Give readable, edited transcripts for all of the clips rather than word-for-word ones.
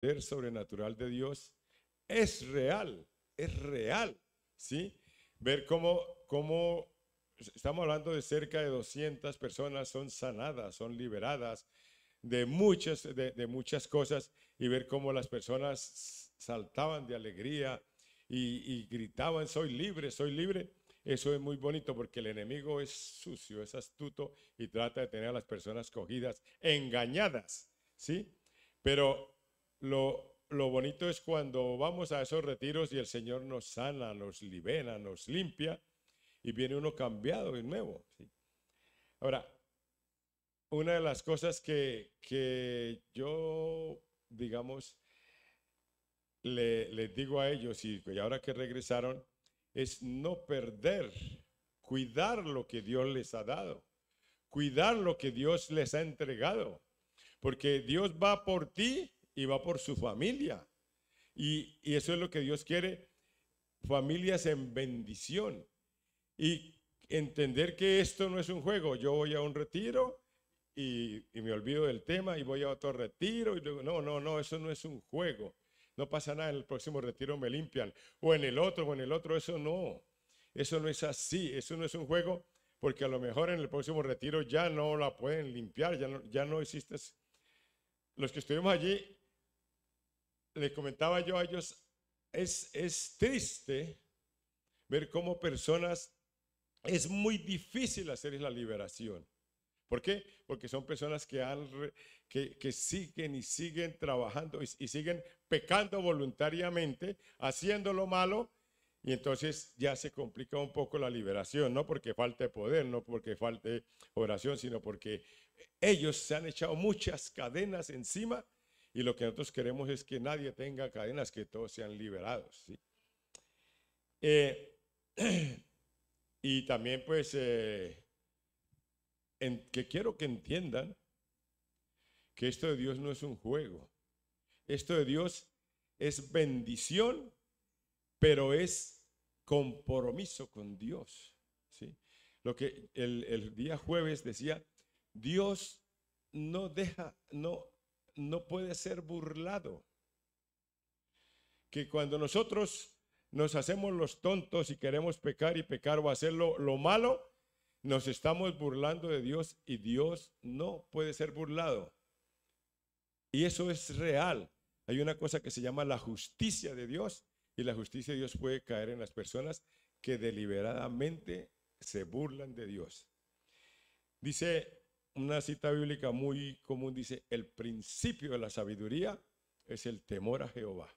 poder sobrenatural de Dios es real, ¿sí? Ver cómo estamos hablando de cerca de 200 personas son sanadas, son liberadas de muchas cosas, y ver cómo las personas saltaban de alegría y gritaban, soy libre, soy libre. Eso es muy bonito porque el enemigo es sucio, es astuto y trata de tener a las personas cogidas, engañadas, ¿sí? Pero lo bonito es cuando vamos a esos retiros y el Señor nos sana, nos libera, nos limpia y viene uno cambiado de nuevo, ¿sí? Ahora, una de las cosas que yo, digamos, les digo a ellos y ahora que regresaron, es no perder, cuidar lo que Dios les ha dado, cuidar lo que Dios les ha entregado, porque Dios va por ti y va por su familia. Y eso es lo que Dios quiere, familias en bendición. Y entender que esto no es un juego. Yo voy a un retiro y me olvido del tema y voy a otro retiro y luego, no, eso no es un juego. No pasa nada, en el próximo retiro me limpian, o en el otro, eso no es así, eso no es un juego, porque a lo mejor en el próximo retiro ya no la pueden limpiar, ya no existe. Los que estuvimos allí, les comentaba yo a ellos, es triste ver cómo personas, es muy difícil hacer la liberación. ¿Por qué? Porque son personas que siguen y siguen trabajando y siguen pecando voluntariamente, haciendo lo malo, y entonces ya se complica un poco la liberación, no porque falte poder, no porque falte oración, sino porque ellos se han echado muchas cadenas encima y lo que nosotros queremos es que nadie tenga cadenas, que todos sean liberados, ¿sí? Eh, y también pues que quiero que entiendan que esto de Dios no es un juego. Esto de Dios es bendición, pero es compromiso con Dios, ¿sí? Lo que el día jueves decía, Dios no deja, no puede ser burlado. Que cuando nosotros nos hacemos los tontos y queremos pecar y pecar o hacer lo malo, nos estamos burlando de Dios y Dios no puede ser burlado. Y eso es real. Hay una cosa que se llama la justicia de Dios, y la justicia de Dios puede caer en las personas que deliberadamente se burlan de Dios. Dice una cita bíblica muy común, dice, el principio de la sabiduría es el temor a Jehová.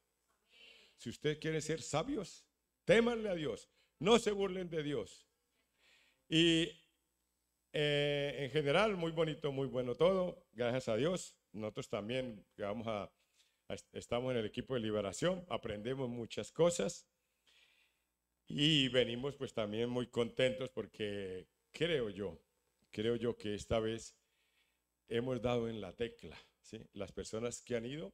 Si ustedes quieren ser sabios, témanle a Dios, no se burlen de Dios. Y en general, muy bonito, muy bueno todo, gracias a Dios. Nosotros también estamos en el equipo de liberación, aprendemos muchas cosas y venimos pues también muy contentos porque creo yo que esta vez hemos dado en la tecla, ¿sí? Las personas que han ido,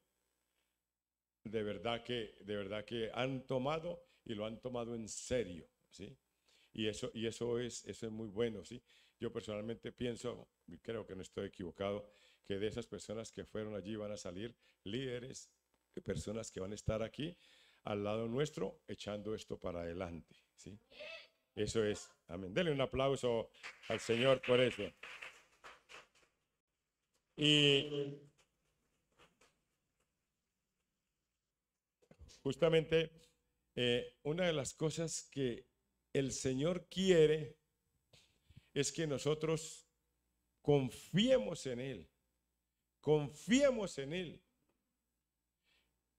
de verdad que han tomado y lo han tomado en serio, ¿sí? Y eso es muy bueno, ¿sí? Yo personalmente pienso, y creo que no estoy equivocado, que de esas personas que fueron allí van a salir líderes, personas que van a estar aquí al lado nuestro echando esto para adelante, ¿sí? Eso es, amén. Denle un aplauso al Señor por eso. Y justamente una de las cosas que el Señor quiere es que nosotros confiemos en Él. Confiemos en Él.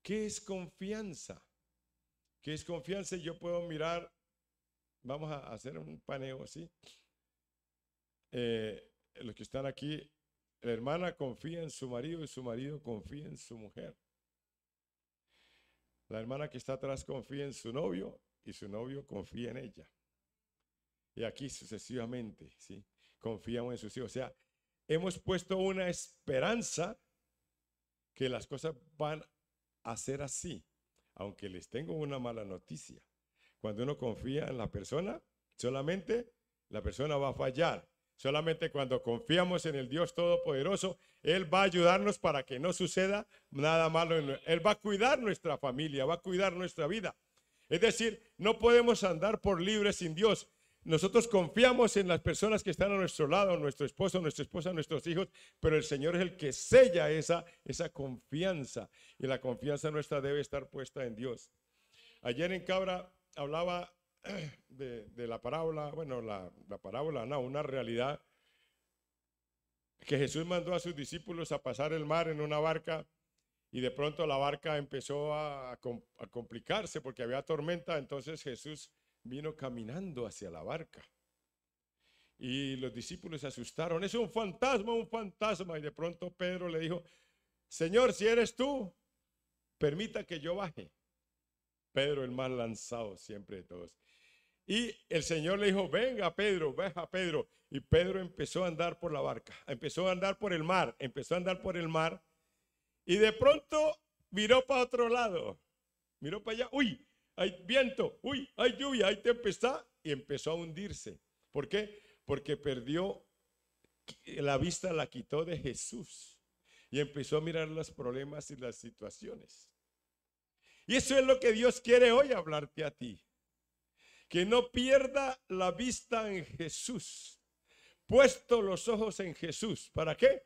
¿Qué es confianza? ¿Qué es confianza? Yo puedo mirar, vamos a hacer un paneo así. Los que están aquí, la hermana confía en su marido y su marido confía en su mujer. La hermana que está atrás confía en su novio y su novio confía en ella. Y aquí sucesivamente, ¿sí? Confiamos en sus hijos. O sea, hemos puesto una esperanza que las cosas van a ser así, aunque les tengo una mala noticia. Cuando uno confía en la persona, solamente la persona va a fallar. Solamente cuando confiamos en el Dios Todopoderoso, Él va a ayudarnos para que no suceda nada malo. Él va a cuidar nuestra familia, va a cuidar nuestra vida. Es decir, no podemos andar por libre sin Dios. Nosotros confiamos en las personas que están a nuestro lado, nuestro esposo, nuestra esposa, nuestros hijos, pero el Señor es el que sella esa confianza. Y la confianza nuestra debe estar puesta en Dios. Ayer en Cabra hablaba de la parábola, bueno, la parábola, no, una realidad, que Jesús mandó a sus discípulos a pasar el mar en una barca y de pronto la barca empezó a complicarse porque había tormenta. Entonces Jesús vino caminando hacia la barca y los discípulos se asustaron. Es un fantasma, un fantasma. Y de pronto Pedro le dijo: Señor, si eres tú, permita que yo baje. Pedro, el más lanzado siempre de todos. Y el Señor le dijo: venga Pedro, baja Pedro. Y Pedro empezó a andar por la barca, empezó a andar por el mar, empezó a andar por el mar. Y de pronto miró para otro lado, miró para allá. Uy, hay viento, uy, hay lluvia, hay tempestad. Y empezó a hundirse. ¿Por qué? Porque perdió la vista, la quitó de Jesús. Y empezó a mirar los problemas y las situaciones. Y eso es lo que Dios quiere hoy hablarte a ti. Que no pierda la vista en Jesús. Puesto los ojos en Jesús. ¿Para qué?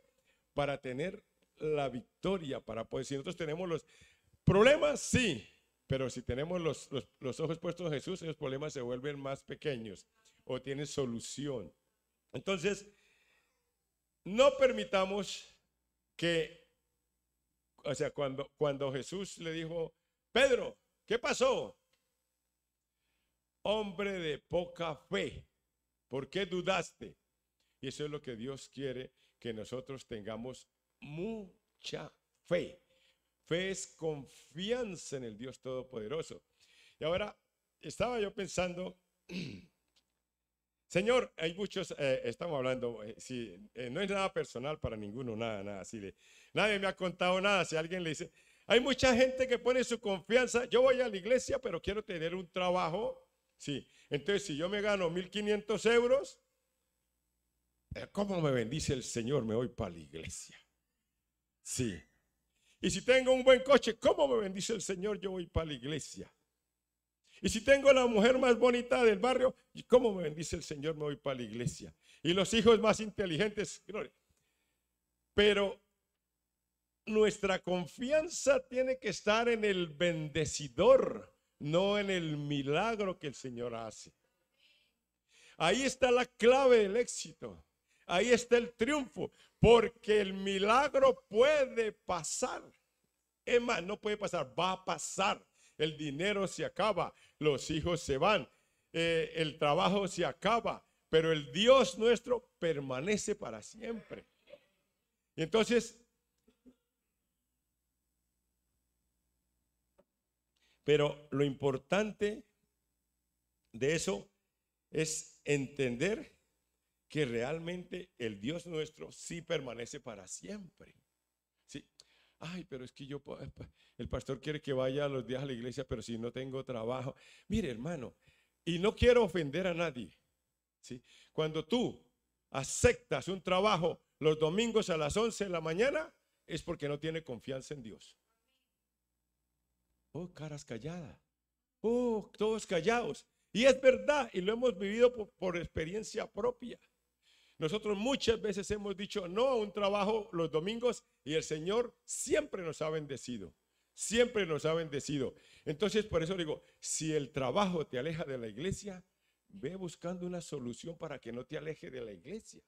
Para tener la victoria. Para poder, si nosotros tenemos los problemas, sí. Pero si tenemos los ojos puestos en Jesús, esos problemas se vuelven más pequeños o tienen solución. Entonces, no permitamos que, o sea, cuando Jesús le dijo: Pedro, ¿qué pasó? Hombre de poca fe, ¿por qué dudaste? Y eso es lo que Dios quiere, que nosotros tengamos mucha fe. Fe es confianza en el Dios Todopoderoso. Y ahora estaba yo pensando, Señor, hay muchos, estamos hablando, no es nada personal para ninguno, nada, así nadie me ha contado nada. Si alguien le dice, hay mucha gente que pone su confianza: yo voy a la iglesia, pero quiero tener un trabajo. Sí, entonces si yo me gano 1.500 euros, ¿cómo me bendice el Señor? Me voy para la iglesia. Sí. Y si tengo un buen coche, ¿cómo me bendice el Señor? Yo voy para la iglesia. Y si tengo la mujer más bonita del barrio, ¿cómo me bendice el Señor? Me voy para la iglesia. Y los hijos más inteligentes. Pero nuestra confianza tiene que estar en el bendecidor, no en el milagro que el Señor hace. Ahí está la clave del éxito. Ahí está el triunfo. Porque el milagro puede pasar. Es más, no puede pasar, va a pasar. El dinero se acaba, los hijos se van, el trabajo se acaba, pero el Dios nuestro permanece para siempre. Y entonces, pero lo importante de eso es entender que realmente el Dios nuestro sí permanece para siempre. Sí. Ay, pero es que el pastor quiere que vaya los días a la iglesia, pero si no tengo trabajo. Mire, hermano, y no quiero ofender a nadie, ¿sí? Cuando tú aceptas un trabajo los domingos a las 11 de la mañana, es porque no tiene confianza en Dios. Oh, caras calladas. Oh, todos callados. Y es verdad, y lo hemos vivido por experiencia propia. Nosotros muchas veces hemos dicho no a un trabajo los domingos y el Señor siempre nos ha bendecido. Siempre nos ha bendecido. Entonces, por eso digo, si el trabajo te aleja de la iglesia, ve buscando una solución para que no te aleje de la iglesia.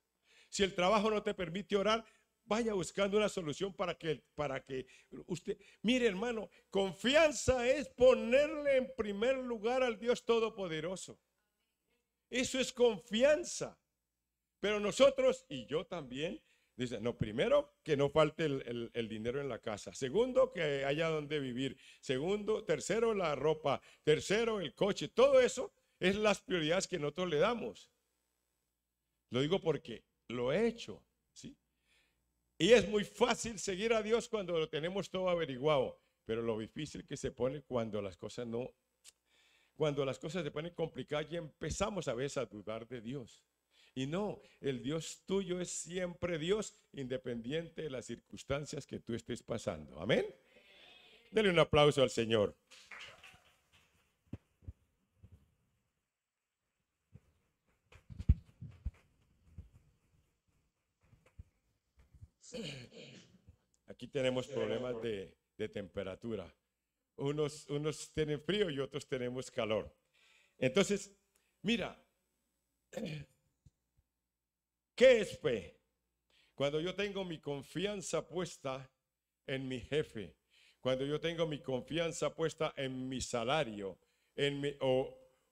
Si el trabajo no te permite orar, vaya buscando una solución para que usted, mire hermano, confianza es ponerle en primer lugar al Dios Todopoderoso. Eso es confianza. Pero nosotros, y yo también, dice, no, primero, que no falte el dinero en la casa. Segundo, que haya donde vivir. Segundo, tercero, la ropa. Tercero, el coche. Todo eso es las prioridades que nosotros le damos. Lo digo porque lo he hecho, ¿sí? Y es muy fácil seguir a Dios cuando lo tenemos todo averiguado. Pero lo difícil que se pone cuando las cosas se ponen complicadas y empezamos a veces a dudar de Dios. Y no, el Dios tuyo es siempre Dios, independiente de las circunstancias que tú estés pasando. Amén. Dele un aplauso al Señor. Aquí tenemos problemas de temperatura. Unos tienen frío y otros tenemos calor. Entonces, mira, ¿qué es fe? Cuando yo tengo mi confianza puesta en mi jefe, cuando yo tengo mi confianza puesta en mi salario,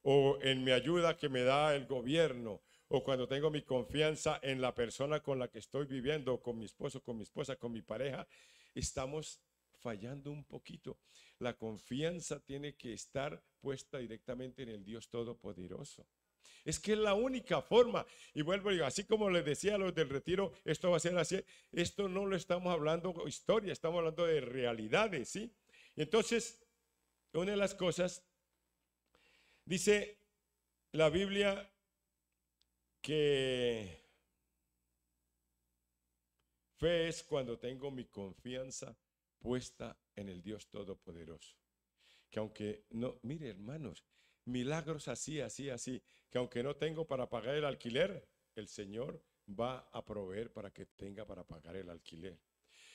o en mi ayuda que me da el gobierno, o cuando tengo mi confianza en la persona con la que estoy viviendo, con mi esposo, con mi esposa, con mi pareja, estamos fallando un poquito. La confianza tiene que estar puesta directamente en el Dios Todopoderoso. Es que es la única forma. Y vuelvo y digo, así como les decía a los del retiro, esto va a ser así. Esto no lo estamos hablando historia, estamos hablando de realidades, ¿sí? Y entonces, una de las cosas, dice la Biblia que fe es cuando tengo mi confianza puesta en el Dios Todopoderoso. Que aunque no, mire hermanos, milagros así, que aunque no tengo para pagar el alquiler, el Señor va a proveer para que tenga para pagar el alquiler.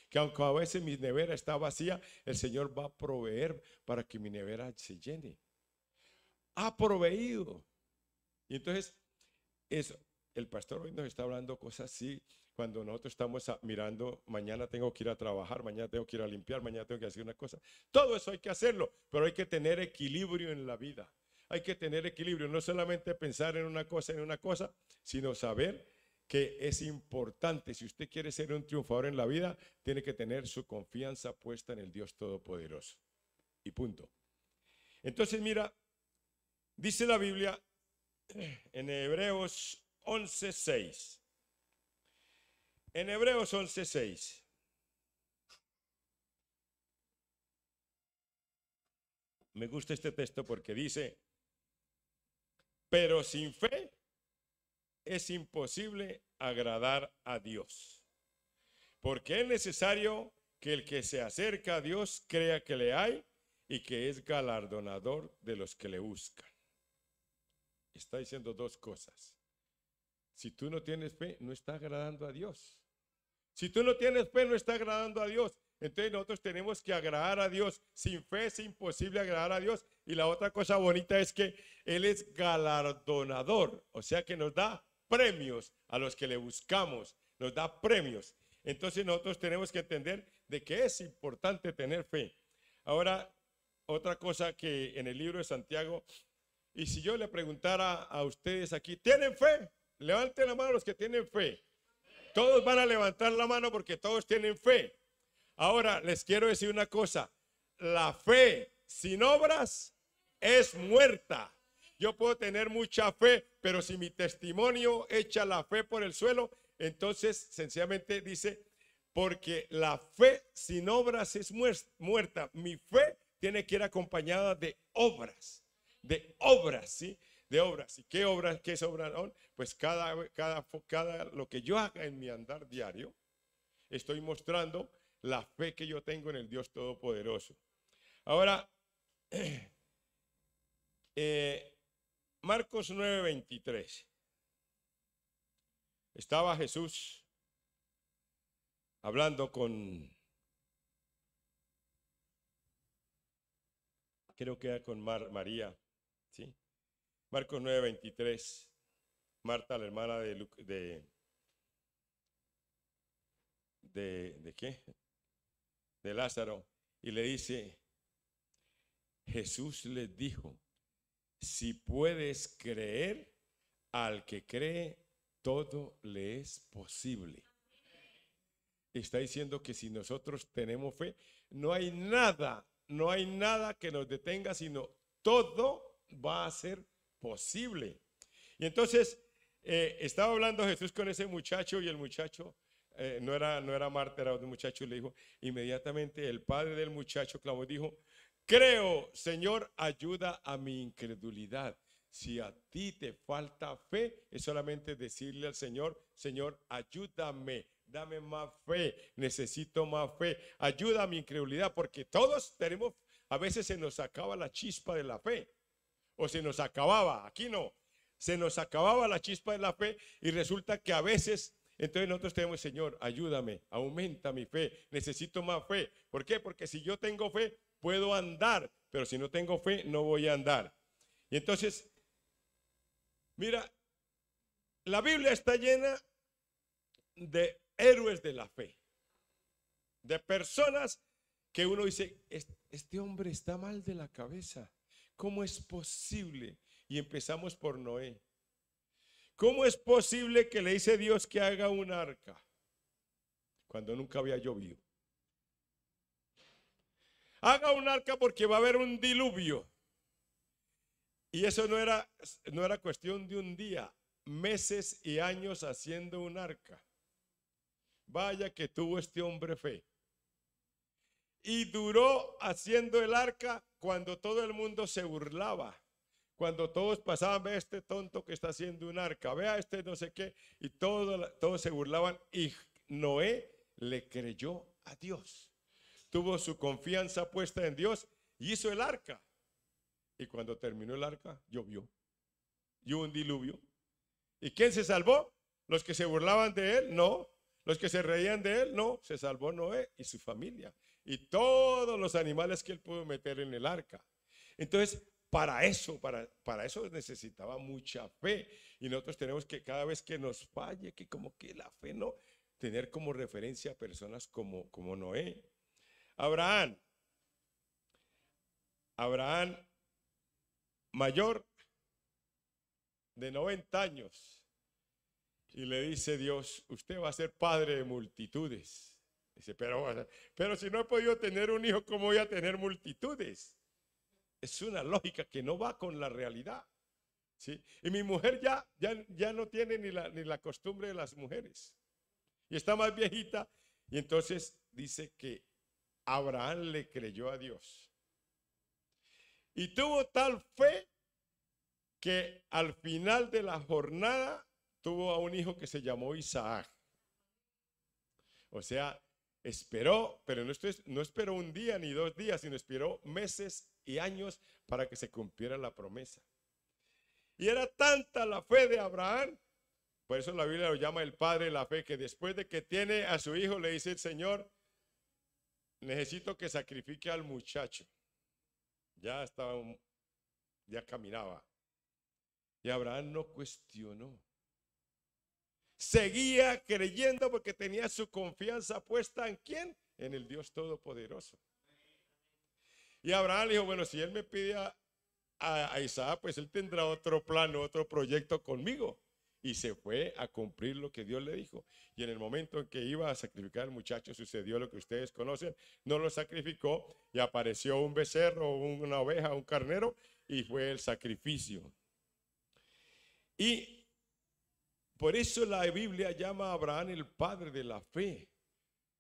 Que aunque a veces mi nevera está vacía, el Señor va a proveer para que mi nevera se llene. Ha proveído. Y entonces, eso, el pastor hoy nos está hablando cosas así. Cuando nosotros estamos mirando, mañana tengo que ir a trabajar, mañana tengo que ir a limpiar, mañana tengo que hacer una cosa. Todo eso hay que hacerlo, pero hay que tener equilibrio en la vida. Hay que tener equilibrio, no solamente pensar en una cosa, sino saber que es importante. Si usted quiere ser un triunfador en la vida, tiene que tener su confianza puesta en el Dios Todopoderoso. Y punto. Entonces, mira, dice la Biblia en Hebreos 11:6. En Hebreos 11:6. Me gusta este texto porque dice, pero sin fe es imposible agradar a Dios, porque es necesario que el que se acerca a Dios crea que le hay y que es galardonador de los que le buscan. Está diciendo dos cosas. Si tú no tienes fe, no está agradando a Dios. Si tú no tienes fe, no está agradando a Dios. Entonces nosotros tenemos que agradar a Dios. Sin fe es imposible agradar a Dios. Y la otra cosa bonita es que Él es galardonador. O sea que nos da premios a los que le buscamos. Nos da premios. Entonces nosotros tenemos que entender de que es importante tener fe. Ahora, otra cosa que en el libro de Santiago, y si yo le preguntara a ustedes aquí, ¿tienen fe? Levanten la mano los que tienen fe. Todos van a levantar la mano porque todos tienen fe. Ahora les quiero decir una cosa. La fe sin obras es muerta. Yo puedo tener mucha fe, pero si mi testimonio echa la fe por el suelo, entonces sencillamente dice, porque la fe sin obras es muerta. Mi fe tiene que ir acompañada de obras, ¿sí? De obras. ¿Y qué obras? ¿Qué es obra? Pues cada lo que yo haga en mi andar diario, estoy mostrando la fe que yo tengo en el Dios Todopoderoso. Ahora, Marcos 9:23. Estaba Jesús hablando con, creo que era con María, ¿sí? Marcos 9:23. Marta, la hermana ¿de qué? De Lázaro. Y le dice, Jesús les dijo, si puedes creer, al que cree, todo le es posible. Está diciendo que si nosotros tenemos fe, no hay nada que nos detenga, sino todo va a ser posible. Y entonces estaba hablando Jesús con ese muchacho y el muchacho no era Marta, era un muchacho, y le dijo, inmediatamente el padre del muchacho clamó y dijo, creo, Señor, ayuda a mi incredulidad. Si a ti te falta fe, es solamente decirle al Señor, Señor, ayúdame, dame más fe, necesito más fe, ayuda a mi incredulidad, porque todos tenemos, a veces se nos acaba la chispa de la fe, o se nos acababa, aquí no, se nos acababa la chispa de la fe y resulta que a veces, entonces nosotros tenemos, Señor, ayúdame, aumenta mi fe, necesito más fe. ¿Por qué? Porque si yo tengo fe, puedo andar, pero si no tengo fe, no voy a andar. Y entonces, mira, la Biblia está llena de héroes de la fe, de personas que uno dice, este hombre está mal de la cabeza, ¿cómo es posible? Y empezamos por Noé. ¿Cómo es posible que le dice Dios que haga un arca cuando nunca había llovido? Haga un arca porque va a haber un diluvio. Y eso no era cuestión de un día, meses y años haciendo un arca. Vaya que tuvo este hombre fe. Y duró haciendo el arca cuando todo el mundo se burlaba. Cuando todos pasaban, ve este tonto que está haciendo un arca, vea este no sé qué, y todos se burlaban. Y Noé le creyó a Dios. Tuvo su confianza puesta en Dios y hizo el arca. Y cuando terminó el arca, llovió. Y hubo un diluvio. ¿Y quién se salvó? ¿Los que se burlaban de él? No. ¿Los que se reían de él? No. Se salvó Noé y su familia. Y todos los animales que él pudo meter en el arca. Entonces, para eso necesitaba mucha fe. Y nosotros tenemos que cada vez que nos falle, que como que la fe no, tener como referencia a personas como Noé. Abraham mayor de 90 años. Y le dice Dios, usted va a ser padre de multitudes. Dice, pero si no he podido tener un hijo, ¿cómo voy a tener multitudes? Es una lógica que no va con la realidad. ¿Sí? Y mi mujer ya no tiene ni la costumbre de las mujeres. Y está más viejita. Y entonces dice que Abraham le creyó a Dios. Y tuvo tal fe que al final de la jornada tuvo a un hijo que se llamó Isaac. O sea, esperó, pero no esperó un día ni 2 días, sino esperó meses y años para que se cumpliera la promesa. Y era tanta la fe de Abraham, por eso la Biblia lo llama el padre de la fe, que después de que tiene a su hijo le dice el Señor, necesito que sacrifique al muchacho. Ya caminaba. Y Abraham no cuestionó. Seguía creyendo porque tenía su confianza puesta ¿en quién? En el Dios Todopoderoso. Y Abraham le dijo, bueno, si él me pide a Isaac, pues él tendrá otro plano, otro proyecto conmigo. Y se fue a cumplir lo que Dios le dijo. Y en el momento en que iba a sacrificar al muchacho, sucedió lo que ustedes conocen. No lo sacrificó y apareció un becerro, una oveja, un carnero, y fue el sacrificio. Y por eso la Biblia llama a Abraham el padre de la fe.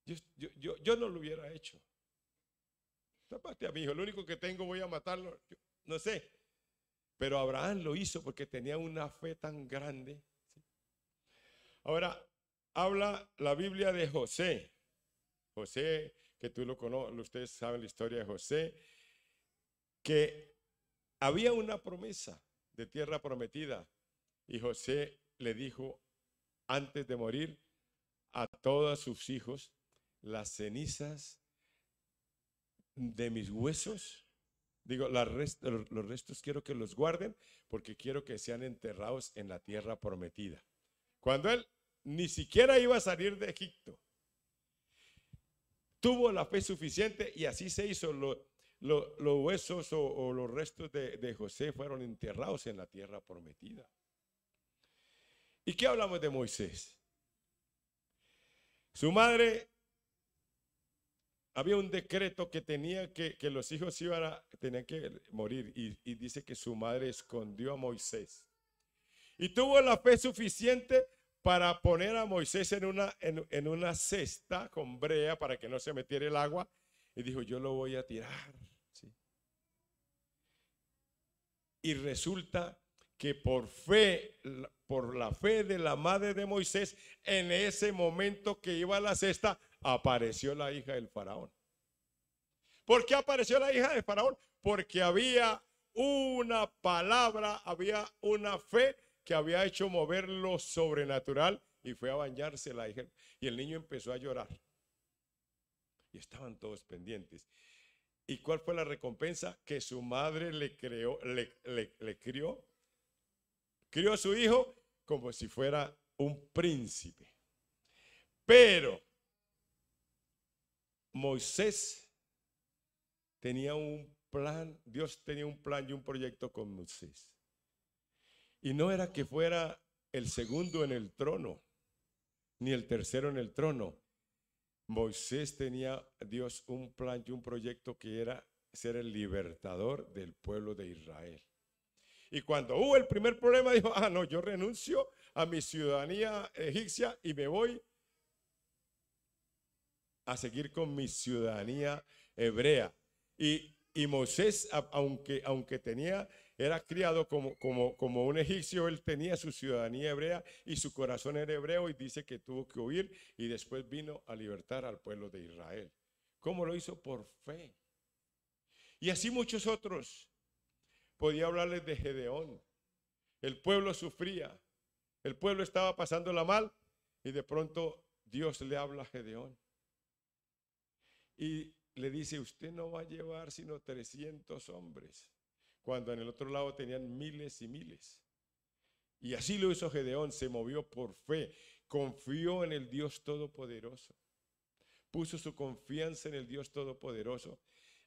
Yo no lo hubiera hecho. Tápate a mi hijo, lo único que tengo voy a matarlo. No sé. Pero Abraham lo hizo porque tenía una fe tan grande. ¿Sí? Ahora, habla la Biblia de José. José, que tú lo conoces, ustedes saben la historia de José, que había una promesa de tierra prometida. Y José le dijo antes de morir a todos sus hijos, las cenizas de mis huesos, los restos quiero que los guarden porque quiero que sean enterrados en la tierra prometida. Cuando él ni siquiera iba a salir de Egipto, tuvo la fe suficiente y así se hizo. Los huesos o los restos de José fueron enterrados en la tierra prometida. ¿Y qué hablamos de Moisés? Su madre, había un decreto que tenía que los hijos tenían que morir y dice que su madre escondió a Moisés. Y tuvo la fe suficiente para poner a Moisés en una cesta con brea para que no se metiera el agua y dijo, yo lo voy a tirar. ¿Sí? Y resulta que por fe, por la fe de la madre de Moisés, en ese momento que iba a la cesta, apareció la hija del faraón. ¿Por qué apareció la hija del faraón? Porque había una palabra, había una fe que había hecho mover lo sobrenatural, y fue a bañarse la hija. Y el niño empezó a llorar. Y estaban todos pendientes. ¿Y cuál fue la recompensa? Que su madre le crió a su hijo como si fuera un príncipe. Pero Moisés tenía un plan, Dios tenía un plan y un proyecto con Moisés. Y no era que fuera el segundo en el trono, ni el tercero en el trono. Moisés tenía Dios un plan y un proyecto que era ser el libertador del pueblo de Israel. Y cuando hubo el primer problema, dijo, no, yo renuncio a mi ciudadanía egipcia y me voy a seguir con mi ciudadanía hebrea. Y Moisés, aunque era criado como un egipcio, él tenía su ciudadanía hebrea y su corazón era hebreo, y dice que tuvo que huir y después vino a libertar al pueblo de Israel. ¿Cómo lo hizo? Por fe. Y así muchos otros. Podía hablarles de Gedeón. El pueblo sufría, el pueblo estaba pasándola mal, y de pronto Dios le habla a Gedeón y le dice, usted no va a llevar sino 300 hombres, cuando en el otro lado tenían miles y miles. Y así lo hizo Gedeón, se movió por fe, confió en el Dios Todopoderoso, puso su confianza en el Dios Todopoderoso.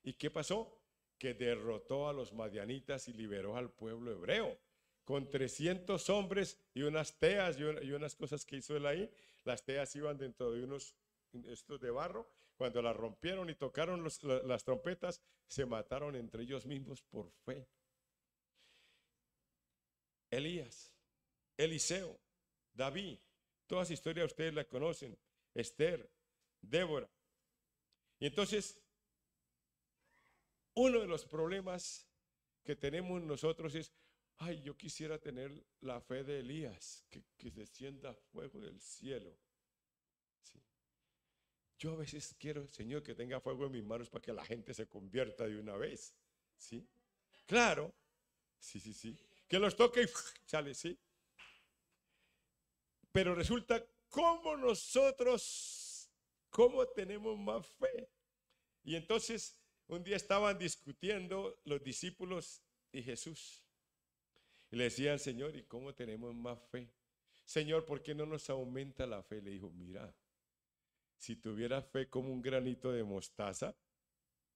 ¿Y qué pasó? Que derrotó a los madianitas y liberó al pueblo hebreo con 300 hombres y unas teas y unas cosas que hizo él ahí. Las teas iban dentro de unos estos de barro. Cuando las rompieron y tocaron las trompetas, se mataron entre ellos mismos por fe. Elías, Eliseo, David, todas las historias ustedes las conocen. Esther, Débora. Y entonces, uno de los problemas que tenemos nosotros es, yo quisiera tener la fe de Elías, que descienda fuego del cielo. ¿Sí? Yo a veces quiero, Señor, que tenga fuego en mis manos para que la gente se convierta de una vez. ¿Sí? Claro. Sí. Que los toque y sale, ¿sí? Pero resulta, ¿cómo tenemos más fe? Y entonces, un día estaban discutiendo los discípulos y Jesús. Y le decían, Señor, ¿y cómo tenemos más fe? Señor, ¿por qué no nos aumenta la fe? Le dijo, mira, si tuviera fe como un granito de mostaza,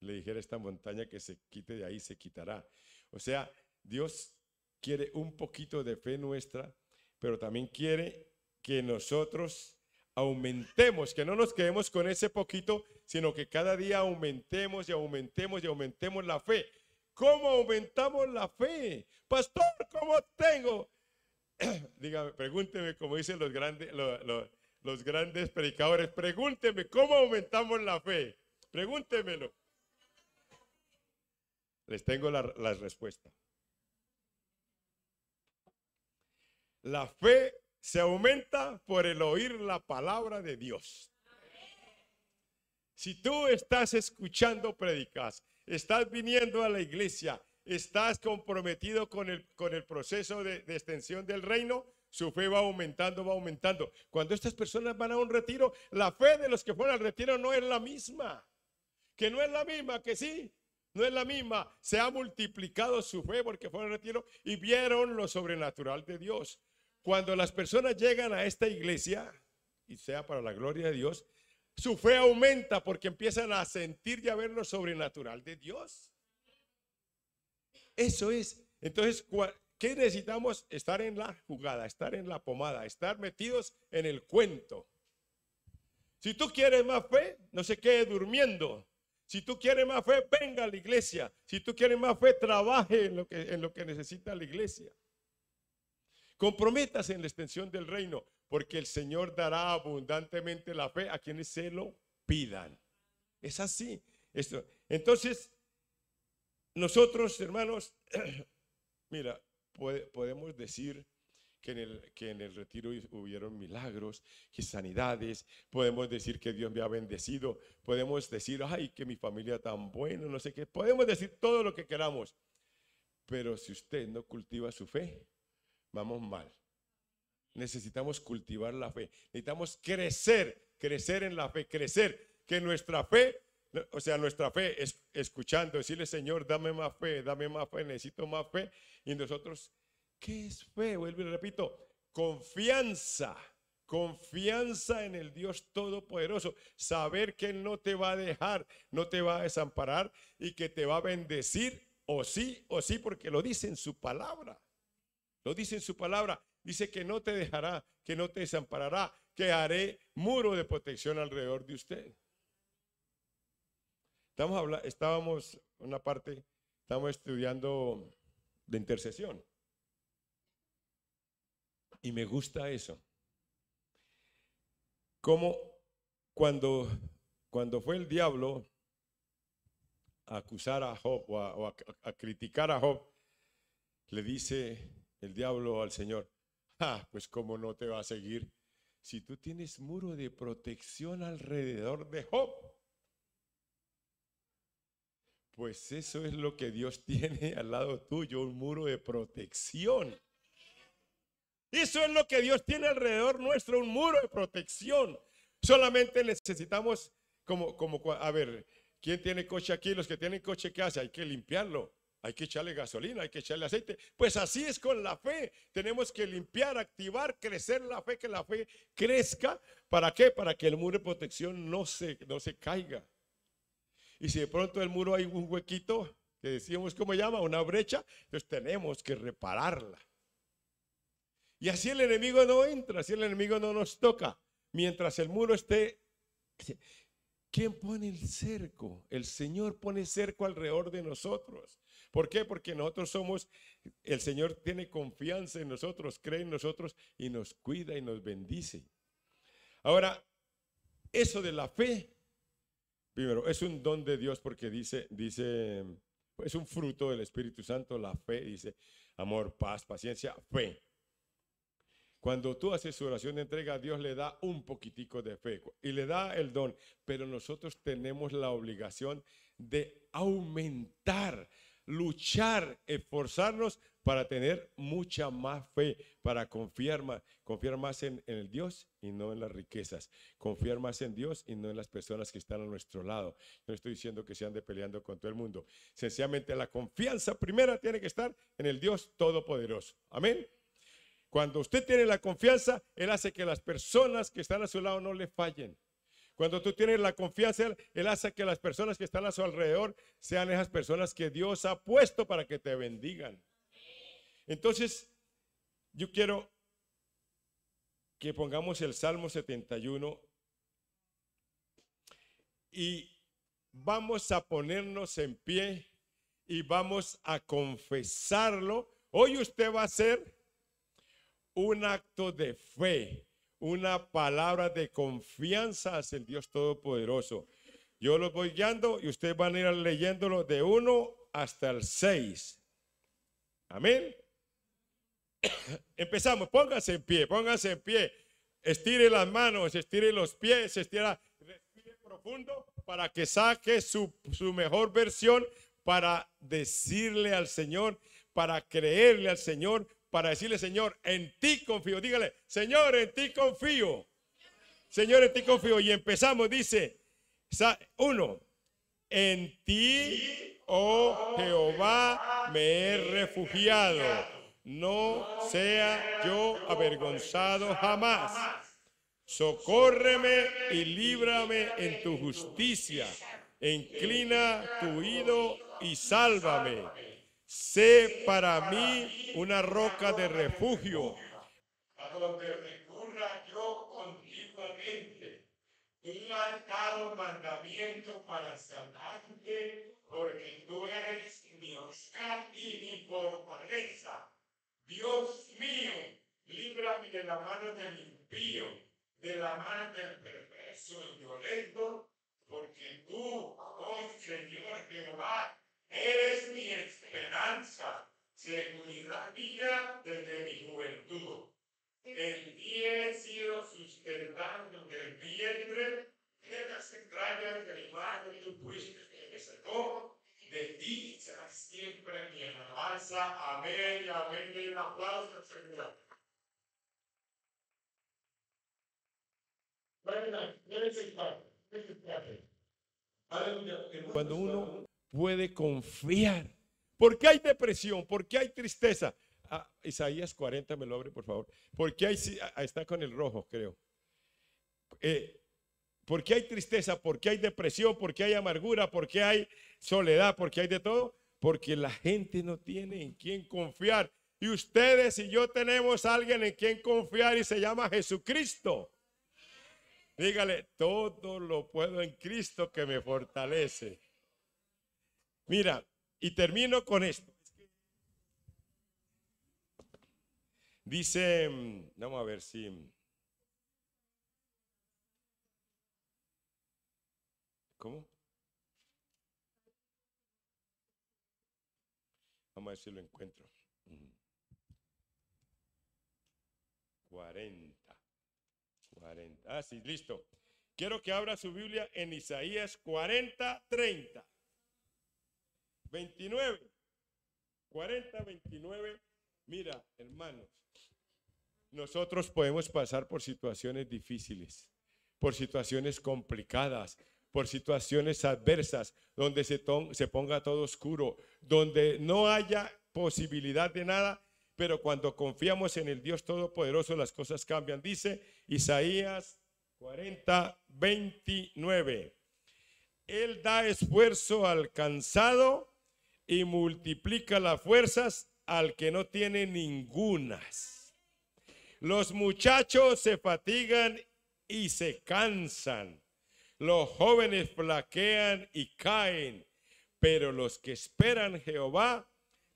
le dijera a esta montaña que se quite de ahí, se quitará. O sea, Dios quiere un poquito de fe nuestra, pero también quiere que nosotros aumentemos, que no nos quedemos con ese poquito, sino que cada día aumentemos y aumentemos y aumentemos la fe. ¿Cómo aumentamos la fe? Pastor, ¿cómo tengo? Dígame, pregúnteme, como dicen los grandes predicadores, pregúnteme, ¿cómo aumentamos la fe? Pregúntemelo. Les tengo la respuesta. La fe se aumenta por el oír la palabra de Dios. Si tú estás escuchando predicas, estás viniendo a la iglesia, estás comprometido con el proceso de extensión del reino, su fe va aumentando, va aumentando. Cuando estas personas van a un retiro, la fe de los que fueron al retiro no es la misma. Que no es la misma, que sí, no es la misma. Se ha multiplicado su fe porque fueron al retiro y vieron lo sobrenatural de Dios. Cuando las personas llegan a esta iglesia, y sea para la gloria de Dios, su fe aumenta porque empiezan a sentir y a ver lo sobrenatural de Dios. Eso es. Entonces, ¿qué necesitamos? Estar en la jugada, estar en la pomada, estar metidos en el cuento. Si tú quieres más fe, no se quede durmiendo. Si tú quieres más fe, venga a la iglesia. Si tú quieres más fe, trabaje en lo que necesita la iglesia. Comprométase en la extensión del reino, porque el Señor dará abundantemente la fe a quienes se lo pidan. Es así. Entonces, nosotros, hermanos, mira, podemos decir que en el retiro hubieron milagros, que sanidades, podemos decir que Dios me ha bendecido, podemos decir, ay, que mi familia tan buena, no sé qué, podemos decir todo lo que queramos, pero si usted no cultiva su fe, vamos mal. Necesitamos cultivar la fe, necesitamos crecer en la fe, crecer, que nuestra fe, o sea, nuestra fe es escuchando, decirle, Señor, dame más fe, necesito más fe, y nosotros, ¿qué es fe? Vuelvo y repito, confianza en el Dios Todopoderoso, saber que Él no te va a dejar, no te va a desamparar y que te va a bendecir o sí, porque lo dice en su palabra, dice que no te dejará, que no te desamparará, que haré muro de protección alrededor de usted. Estábamos estudiando de intercesión. Y me gusta eso. Como cuando fue el diablo a acusar a Job o a criticar a Job, le dice el diablo al Señor, pues cómo no te va a seguir si tú tienes muro de protección alrededor de Job. Pues eso es lo que Dios tiene al lado tuyo, un muro de protección. Eso es lo que Dios tiene alrededor nuestro, un muro de protección. Solamente necesitamos, a ver, ¿quién tiene coche aquí? Los que tienen coche, ¿qué hace? Hay que limpiarlo, hay que echarle gasolina, hay que echarle aceite. Pues así es con la fe. Tenemos que limpiar, activar, crecer la fe, que la fe crezca. ¿Para qué? Para que el muro de protección no se caiga. Y si de pronto el muro hay un huequito, que decíamos, ¿cómo se llama? Una brecha, entonces tenemos que repararla. Y así el enemigo no entra, así el enemigo no nos toca. Mientras el muro esté, ¿quién pone el cerco? El Señor pone cerco alrededor de nosotros. ¿Por qué? Porque el Señor tiene confianza en nosotros, cree en nosotros y nos cuida y nos bendice. Ahora, eso de la fe, primero, es un don de Dios porque dice, es un fruto del Espíritu Santo, la fe, dice, amor, paz, paciencia, fe. Cuando tú haces su oración de entrega, Dios le da un poquitico de fe y le da el don, pero nosotros tenemos la obligación de aumentar, luchar, esforzarnos para tener mucha más fe, para confiar más en el Dios y no en las riquezas, confiar más en Dios y no en las personas que están a nuestro lado. No estoy diciendo que se ande peleando con todo el mundo, sencillamente la confianza primera tiene que estar en el Dios Todopoderoso. Amén. Cuando usted tiene la confianza, Él hace que las personas que están a su lado no le fallen. Cuando tú tienes la confianza, Él hace que las personas que están a su alrededor sean esas personas que Dios ha puesto para que te bendigan. Entonces, yo quiero que pongamos el Salmo 71 y vamos a ponernos en pie y vamos a confesarlo. Hoy usted va a hacer un acto de fe, una palabra de confianza hacia el Dios Todopoderoso. Yo los voy guiando y ustedes van a ir leyéndolo de 1 hasta el 6. Amén. Empezamos, pónganse en pie, estire las manos, estire los pies, respire profundo para que saque su mejor versión, para decirle al Señor, para creerle al Señor, para decirle, Señor, en ti confío. Dígale, Señor, en ti confío. Señor, en ti confío. Y empezamos, dice, 1, en ti, oh Jehová, me he refugiado. No sea yo avergonzado jamás. Socórreme y líbrame en tu justicia. Inclina tu oído y sálvame. Sé para mí una roca de refugio, a donde recurra yo continuamente. Tú has dado mandamiento para salvarte, porque tú eres mi oscar y mi fortaleza. Dios mío, líbrame de la mano del impío, de la mano del perverso y violento, porque tú, oh Señor Jehová, eres mi esperanza, seguridad mía confianza. Amén y amén. Y un aplauso al Señor. Cuando uno puede confiar. ¿Por qué hay depresión? ¿Por qué hay tristeza? Isaías 40, me lo abre, por favor. ¿Por qué hay, está con el rojo, creo? ¿Por qué hay tristeza? ¿Por qué hay depresión? ¿Por qué hay amargura? ¿Por qué hay soledad? ¿Por qué hay de todo? Porque la gente no tiene en quién confiar. Y ustedes y yo tenemos a alguien en quien confiar y se llama Jesucristo. Dígale, todo lo puedo en Cristo que me fortalece. Mira, y termino con esto. Dice, vamos a ver si... ¿Cómo? Vamos a ver si lo encuentro. 40. Ah, sí, listo. Quiero que abra su Biblia en Isaías 40, 30. 29. 40, 29. Mira, hermanos, nosotros podemos pasar por situaciones difíciles, por situaciones complicadas, por situaciones adversas, donde se ponga todo oscuro, donde no haya posibilidad de nada, pero cuando confiamos en el Dios Todopoderoso, las cosas cambian. Dice Isaías 40, 29. Él da esfuerzo al cansado y multiplica las fuerzas al que no tiene ningunas. Los muchachos se fatigan y se cansan. Los jóvenes flaquean y caen, pero los que esperan Jehová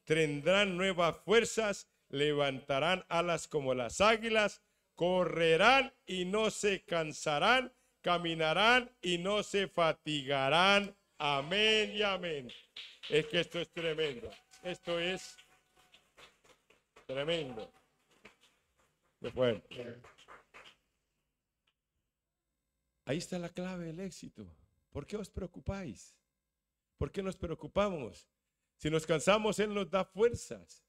tendrán nuevas fuerzas, levantarán alas como las águilas, correrán y no se cansarán, caminarán y no se fatigarán. Amén y amén. Es que esto es tremendo. Esto es tremendo. Bueno. Ahí está la clave del éxito. ¿Por qué os preocupáis? ¿Por qué nos preocupamos? Si nos cansamos, Él nos da fuerzas.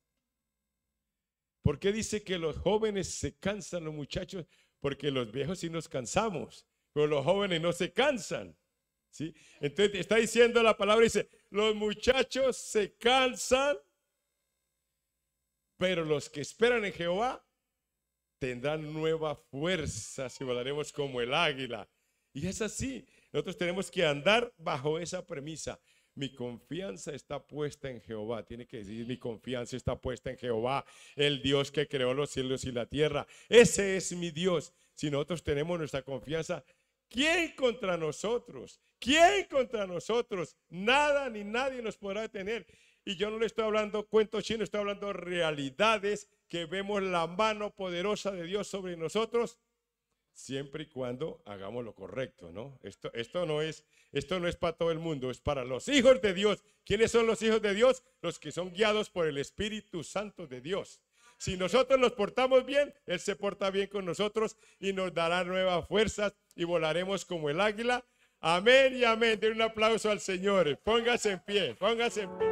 ¿Por qué dice que los jóvenes se cansan, los muchachos? Porque los viejos sí nos cansamos, pero los jóvenes no se cansan. ¿Sí? Entonces está diciendo la palabra, dice, los muchachos se cansan, pero los que esperan en Jehová tendrán nueva fuerza, y volaremos como el águila. Y es así, nosotros tenemos que andar bajo esa premisa. Mi confianza está puesta en Jehová. Tiene que decir, mi confianza está puesta en Jehová, el Dios que creó los cielos y la tierra. Ese es mi Dios. Si nosotros tenemos nuestra confianza, ¿quién contra nosotros? ¿Quién contra nosotros? Nada ni nadie nos podrá detener. Y yo no le estoy hablando cuentos chinos, estoy hablando realidades que vemos la mano poderosa de Dios sobre nosotros, siempre y cuando hagamos lo correcto, ¿no? Esto no es para todo el mundo, es para los hijos de Dios. ¿Quiénes son los hijos de Dios? Los que son guiados por el Espíritu Santo de Dios. Si nosotros nos portamos bien, Él se porta bien con nosotros y nos dará nuevas fuerzas y volaremos como el águila. Amén y amén. Den un aplauso al Señor. Póngase en pie, póngase en pie.